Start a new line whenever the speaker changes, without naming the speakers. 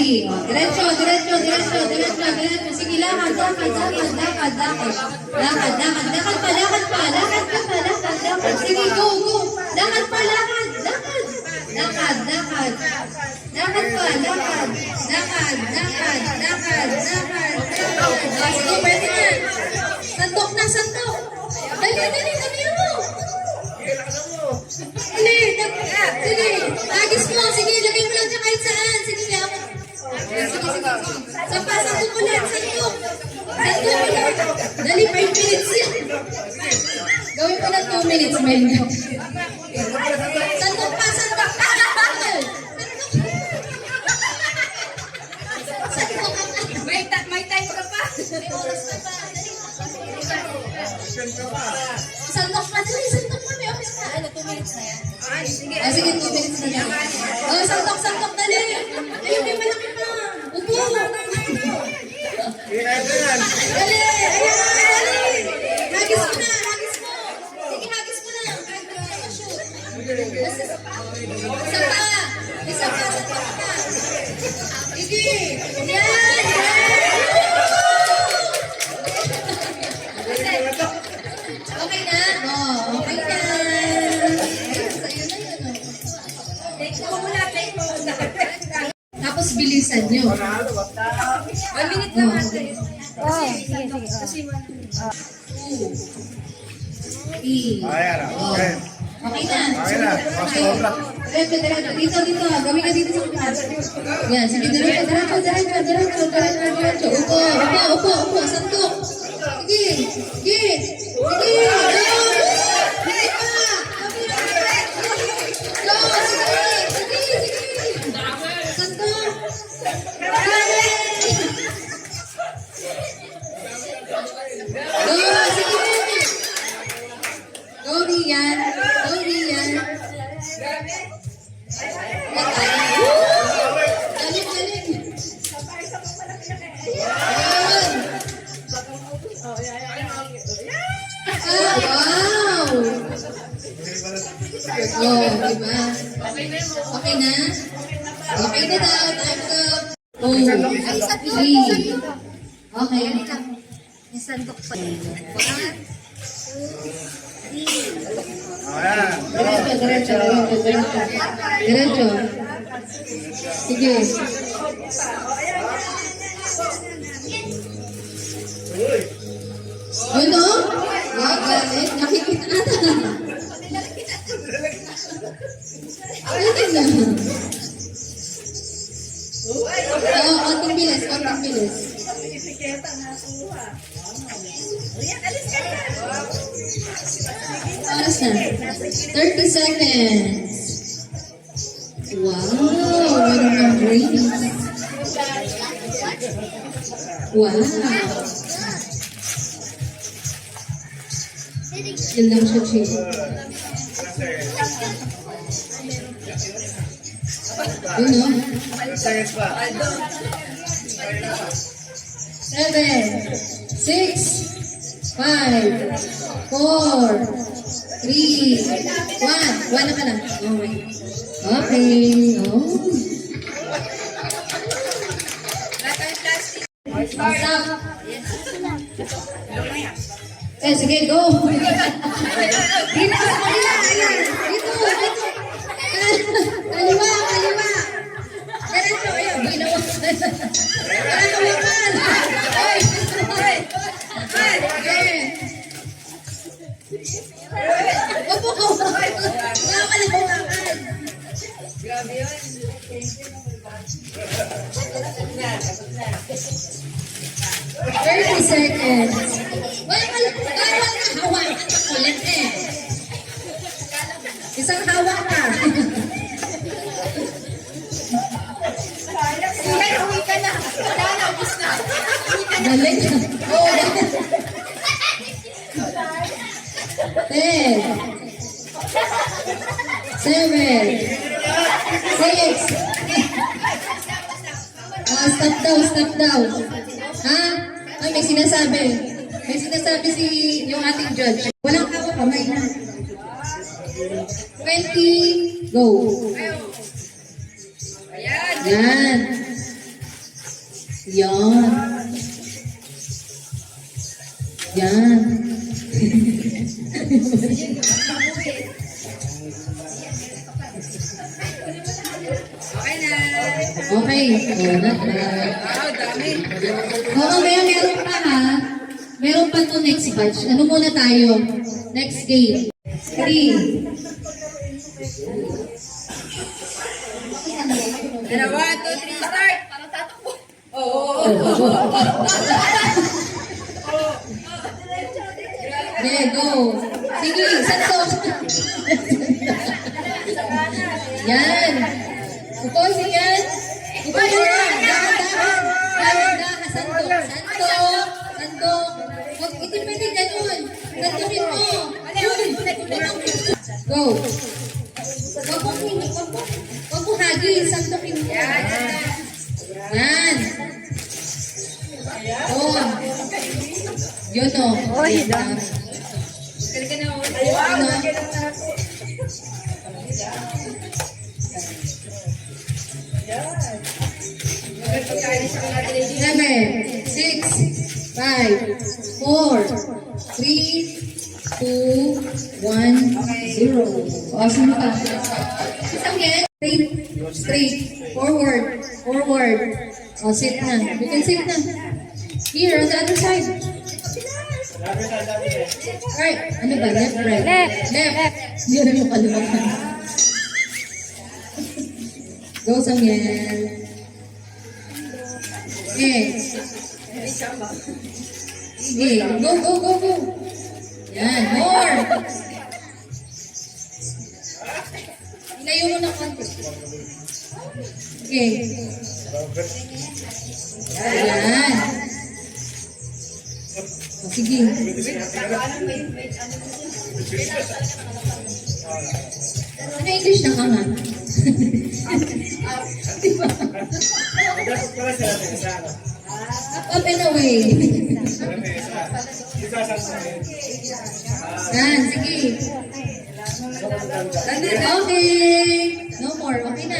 Sige, o. Diretso, diretso, diretso, diretso, diretso. Sige, lakad, lakad, lakad, lakad, lakad. Lakad, lakad, lakad pa, lakad pa, lakad ka pa, lakad, lakad. Sige, go, go. Lakad pa, lakad, lakad. Lakad, lakad. Lakad pa, lakad. Lakad, lakad, lakad, lakad, lakad. Sige, pwede na. Santok na, santok. Dali, dali, dali mo. Dali, sige. Agis mo, sige, lagay mo lang dyan kahit saan. Sige, ako. Sige, sige. Sapa, santok ulit, santok. Santok ulit. Dali, 5 minutes yan. Gawin ko na 2 minutes, Melga. Santok pa, santok.
May time ka pa.
May oras ka pa. Santok pa, dali, santok pa. May oras ka. Ano, 2 minutes na yan?
Sige.
Sige, 2 minutes na yan. Oh, santok, santok, dali. Ayun, may malaki pa. Upo. Dali, ayan, dali. Hagis mo na, hagis mo. Sige, hagis mo na. Kahit mo na ma-shoot. Isa pa. Isa pa, santok pa. Sige. Yan, okay na? Oh, okay na. Sa'yo na yun, oh.
Take mo muna, take mo muna.
Tapos bilisan nyo.
1 minute naman. Kasi
2, 3.
Ayan, okay.
Okay na.
Okay na.
Diretso, diretso. Dito, dito. Gawin ka dito sa upuan. Yan, sige, diretso, diretso, diretso, diretso, diretso, diretso. Upo, upo, upo, upo. Santok. Sige, sige. Sige. Sige pa. Go, sige. Sige, sige. Santok. Go, sige. Go, Rian. Go, Rian. Galing, galing. Ayan. Ah, wow. Oh, diba? Okay na? Okay na daw. Time's up. 2, 3. Okay.
santok pa. 1, 2, 3.
Ayan.
Diretso, diretso, diretso. Diretso. Sige. Ano? Wag, galit. Nakikita ata. Pwede na. Oo, konting bilis, konting bilis. Oras na. 30 seconds. Wow, meron ng brains. Wow. Yun lang siya, Chief. Yun, no?
seconds pa.
7, 6, 5, 4, 3, 1. Wala ka lang. Okay. Oh. Stop. Sige, go. Dito, dito. Kaliwa, kaliwa. Diretso, ayun. Ginawa. Kaliwa. Opo ko. Nakakalimutan.
Grabe yun.
30 seconds. Wala ka lang. Hawakan ka ulit eh. Isang hawak ka.
Sige, uwi ka na. Wala na, ubus na. Uwi ka na.
Galing. Oo. 10, 7, 6. Stop daw, stop daw. Ha? Ay, may sinasabi. May sinasabi si yung ating judge. Walang hawak kamay na. 20, go.
Ayan.
Yan. Yan. Yan.
Okay na.
Okay. Oh,
Wow, dami.
Oo, meron pa ha. Meron pa to next batch. Ano muna tayo? Next game. 3.
Ano, 1, 2, 3, start. Parang tatakbo. Oo.
Okay, go. Sige, santo. Yan. Upo, sige. Upo, dahan. Santo. Santo. Huwag itipindi ganun. Santuhin mo. Go. Huwag mo hagis. Santuhin mo. Yan. Oh. Yun o. Oh,
Galing ka na.
Ano? Seven, 6, 5, 4, 3, 2, 1, 0. O, sino ka? Isang yan. Straight. Forward. O, sit na. You can sit na. Here, on the other side. Right. Ano ba? Left, right? Left. Hindi na yung kalimutan. Go, Samuel. Okay. Sige. Go. Yan. More. Ilayo mo ng konti. Okay. Yan. O, sige. Ano English na ka nga? Diba? Up and away. Yan, sige. Okay. No more. Okay na.